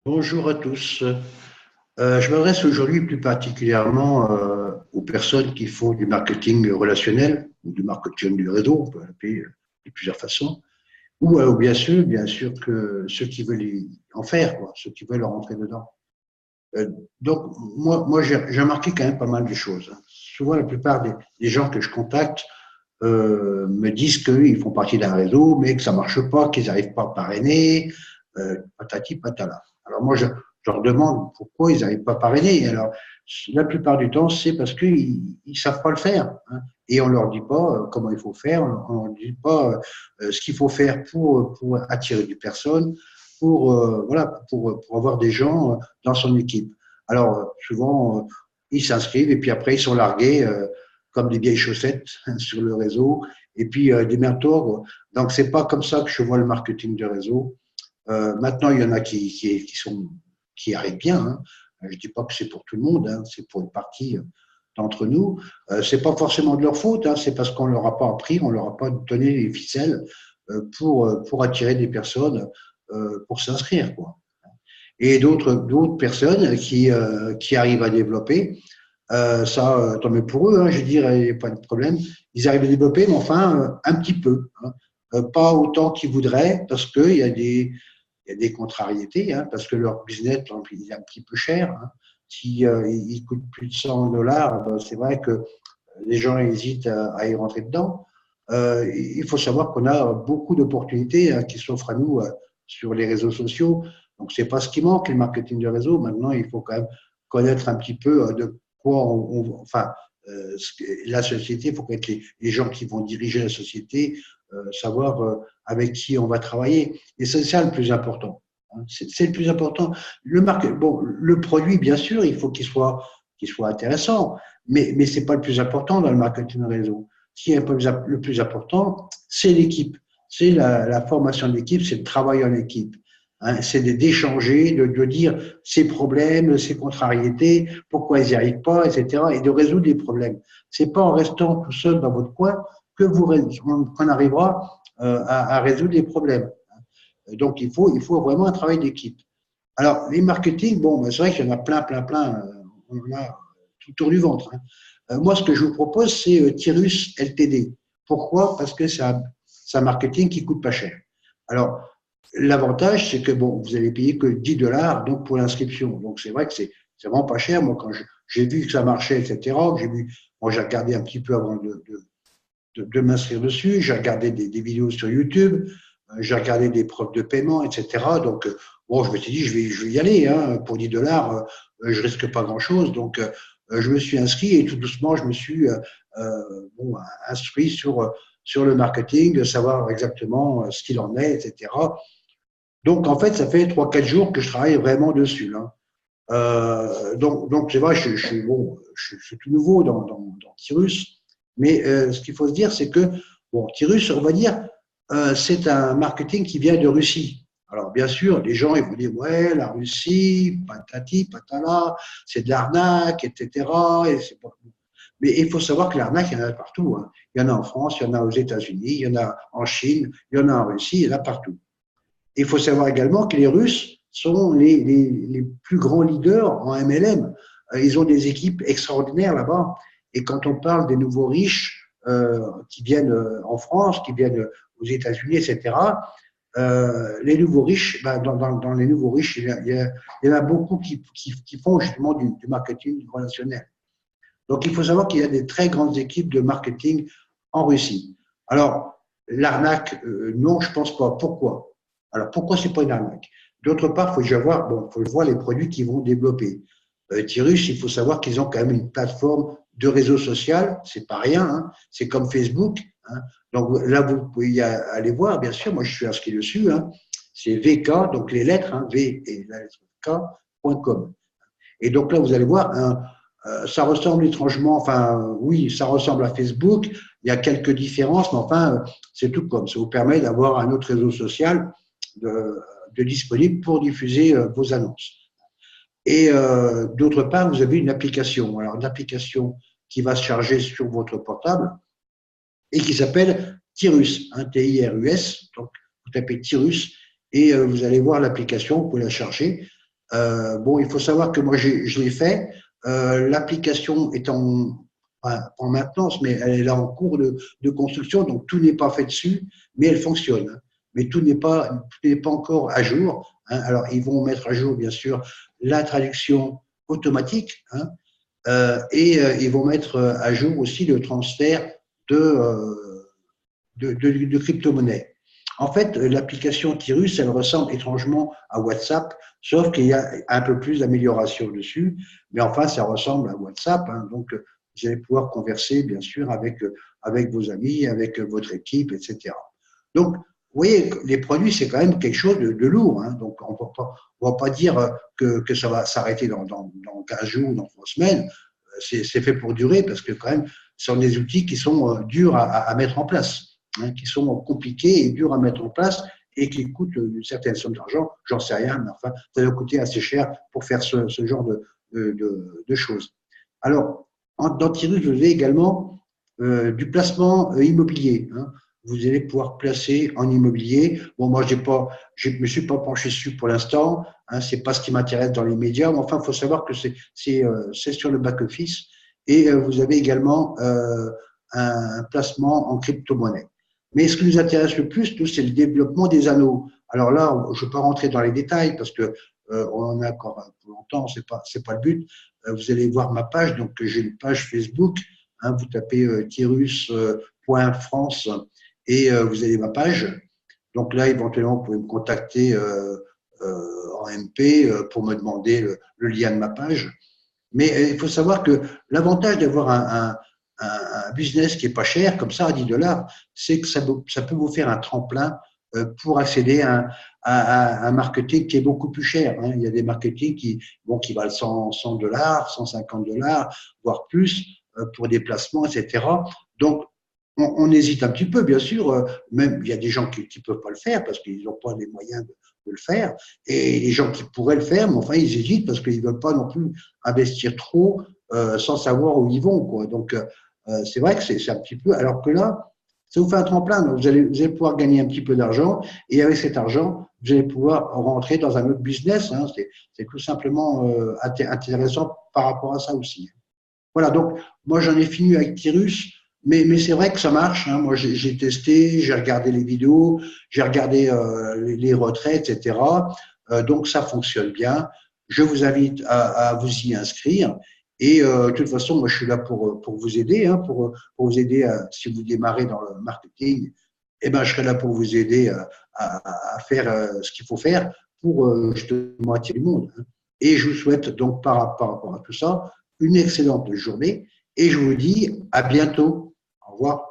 Bonjour à tous. Je m'adresse aujourd'hui plus particulièrement aux personnes qui font du marketing relationnel ou du marketing du réseau, on peut l'appeler de plusieurs façons, ou bien sûr que ceux qui veulent en faire, quoi, ceux qui veulent rentrer dedans. Euh, donc, moi j'ai remarqué quand même pas mal de choses, hein. Souvent, la plupart des gens que je contacte me disent qu'ils font partie d'un réseau, mais que ça marche pas, qu'ils n'arrivent pas à parrainer, patati patala. Alors moi, je leur demande pourquoi ils n'arrivent pas à parrainer. Alors, la plupart du temps, c'est parce qu'ils ne savent pas le faire, hein. Et on leur dit pas comment il faut faire, on leur dit pas ce qu'il faut faire pour attirer des personnes, voilà, pour avoir des gens dans son équipe. Alors, souvent, ils s'inscrivent et puis après, ils sont largués comme des vieilles chaussettes sur le réseau, et puis des mentors. Donc, c'est pas comme ça que je vois le marketing de réseau. Maintenant, il y en a qui arrivent bien, hein. Je ne dis pas que c'est pour tout le monde, hein, c'est pour une partie d'entre nous. C'est pas forcément de leur faute, hein, c'est parce qu'on leur a pas appris, on leur a pas donné les ficelles pour attirer des personnes pour s'inscrire, quoi. Et d'autres personnes qui arrivent à développer, ça, tant mieux pour eux, hein, je dirais, il n'y a pas de problème. Ils arrivent à développer, mais enfin, un petit peu, hein. Pas autant qu'ils voudraient, parce qu'il y a des contrariétés, hein, parce que leur business, par exemple, il est un petit peu cher, hein. Si il coûte plus de 100 dollars, ben, c'est vrai que les gens hésitent à y rentrer dedans. Il faut savoir qu'on a beaucoup d'opportunités hein, qui s'offrent à nous sur les réseaux sociaux. Donc, c'est pas ce qui manque, le marketing de réseau. Maintenant, il faut quand même connaître un petit peu de quoi enfin, la société, il faut connaître les gens qui vont diriger la société, savoir avec qui on va travailler. Et c'est ça le plus important, hein. C'est le plus important. Bon, le produit, bien sûr, il faut qu'il soit intéressant, mais ce n'est pas le plus important dans le marketing de réseau. Ce qui est le plus important, c'est l'équipe. C'est la formation de l'équipe, c'est le travail en équipe, hein. C'est d'échanger, de dire ses problèmes, ses contrariétés, pourquoi ils n'y arrivent pas, etc. Et de résoudre les problèmes. C'est pas en restant tout seul dans votre coin que qu'on arrivera à résoudre les problèmes. Donc, il faut vraiment un travail d'équipe. Alors, les marketing, bon, ben, c'est vrai qu'il y en a plein. On en a tout autour du ventre, hein. Moi, ce que je vous propose, c'est Tirus LTD. Pourquoi? Parce que c'est un marketing qui coûte pas cher. Alors, l'avantage, c'est que bon, vous allez payer que 10 dollars donc pour l'inscription. Donc, c'est vrai que c'est vraiment pas cher. Moi, quand j'ai vu que ça marchait, etc., moi, j'ai regardé un petit peu avant de m'inscrire dessus. J'ai regardé des vidéos sur YouTube, j'ai regardé des preuves de paiement, etc. Donc, bon, je me suis dit, je vais y aller, hein. Pour 10 dollars, je risque pas grand-chose. Donc, je me suis inscrit et tout doucement, je me suis bon, instruit sur le marketing, de savoir exactement ce qu'il en est, etc. Donc, en fait, ça fait 3 4 jours que je travaille vraiment dessus, hein. Donc c'est vrai, je suis tout nouveau dans Tirus, mais ce qu'il faut se dire, c'est que bon, Tirus, on va dire, c'est un marketing qui vient de Russie. Alors bien sûr, les gens ils vont dire ouais, la Russie, patati, patala, c'est de l'arnaque, etc. Et c'est pas... Mais il faut savoir que l'arnaque, il y en a partout, hein. Il y en a en France, il y en a aux États-Unis, il y en a en Chine, il y en a en Russie, il y en a partout. Il faut savoir également que les Russes sont les plus grands leaders en MLM. Ils ont des équipes extraordinaires là-bas. Et quand on parle des nouveaux riches qui viennent en France, qui viennent aux États-Unis, etc., les nouveaux riches, ben, dans les nouveaux riches, il y en a beaucoup qui font justement du marketing relationnel. Donc, il faut savoir qu'il y a des très grandes équipes de marketing en Russie. Alors, l'arnaque, non, je ne pense pas. Pourquoi? Alors, pourquoi ce n'est pas une arnaque? D'autre part, faut voir les produits qu'ils vont développer. Tirus, il faut savoir qu'ils ont quand même une plateforme de réseau social, c'est pas rien, hein. C'est comme Facebook, hein. Donc là, vous pouvez y aller voir, bien sûr, moi je suis inscrit dessus, hein. C'est VK, donc les lettres, hein, V et la lettre K.com. Et donc là, vous allez voir, ça ressemble étrangement, enfin, oui, ça ressemble à Facebook. Il y a quelques différences, mais enfin, c'est tout comme. Ça vous permet d'avoir un autre réseau social disponible pour diffuser vos annonces. Et d'autre part, vous avez une application. Alors, une application qui va se charger sur votre portable et qui s'appelle Tirus, hein, Tirus. Donc, vous tapez Tirus et vous allez voir l'application, vous pouvez la charger. Bon, il faut savoir que moi, je l'ai fait. L'application est en maintenance, mais elle est là en cours de construction, donc tout n'est pas fait dessus, mais elle fonctionne, hein. Mais tout n'est pas encore à jour, hein. Alors, ils vont mettre à jour, bien sûr, la traduction automatique, hein, ils vont mettre à jour aussi le transfert de, de crypto-monnaies. En fait, l'application Tirus, elle ressemble étrangement à WhatsApp, sauf qu'il y a un peu plus d'amélioration dessus. Mais enfin, ça ressemble à WhatsApp, hein, donc, vous allez pouvoir converser, bien sûr, avec vos amis, avec votre équipe, etc. Donc, vous voyez, les produits, c'est quand même quelque chose de lourd, hein. Donc, on ne va pas dire que ça va s'arrêter dans 15 jours, dans 3 semaines. C'est fait pour durer parce que, quand même, ce sont des outils qui sont durs à mettre en place, hein, qui sont compliqués et durs à mettre en place et qui coûtent une certaine somme d'argent. J'en sais rien, mais enfin, ça va coûter assez cher pour faire ce genre de choses. Alors, dans Tirus, vous avez également du placement immobilier, hein. Vous allez pouvoir placer en immobilier. Bon, moi, je me suis pas penché dessus pour l'instant, hein, c'est pas ce qui m'intéresse dans les médias, mais enfin, il faut savoir que c'est sur le back-office. Et vous avez également un placement en crypto-monnaie. Mais ce qui nous intéresse le plus, nous, c'est le développement des anneaux. Alors là, je ne vais pas rentrer dans les détails parce que on en a encore pour longtemps, c'est pas le but. Vous allez voir ma page, donc j'ai une page Facebook, hein, vous tapez tirus.france et vous avez ma page. Donc là, éventuellement, vous pouvez me contacter en MP pour me demander le lien de ma page. Mais il faut savoir que l'avantage d'avoir un business qui est pas cher, comme ça, à 10 $, c'est que ça peut vous faire un tremplin pour accéder à un marketing qui est beaucoup plus cher, hein. Il y a des marketing qui valent 100 $, 150 $, voire plus, pour des placements, etc. Donc, on hésite un petit peu, bien sûr. Même il y a des gens qui ne peuvent pas le faire parce qu'ils n'ont pas les moyens de le faire. Et les gens qui pourraient le faire, mais enfin, ils hésitent parce qu'ils ne veulent pas non plus investir trop sans savoir où ils vont, quoi. Donc, c'est vrai que c'est un petit peu. Alors que là, ça vous fait un tremplin. Donc vous allez pouvoir gagner un petit peu d'argent et avec cet argent, vous allez pouvoir rentrer dans un autre business, hein. C'est tout simplement intéressant par rapport à ça aussi. Voilà, donc moi j'en ai fini avec Tirus, mais c'est vrai que ça marche, hein. Moi j'ai testé, j'ai regardé les vidéos, j'ai regardé les retraits, etc. Donc ça fonctionne bien. Je vous invite à vous y inscrire. Et de toute façon, moi je suis là pour vous aider, hein, pour vous aider si vous démarrez dans le marketing, eh ben, je serai là pour vous aider à faire ce qu'il faut faire pour justement attirer le monde, hein. Et je vous souhaite donc par rapport à tout ça une excellente journée et je vous dis à bientôt. Au revoir.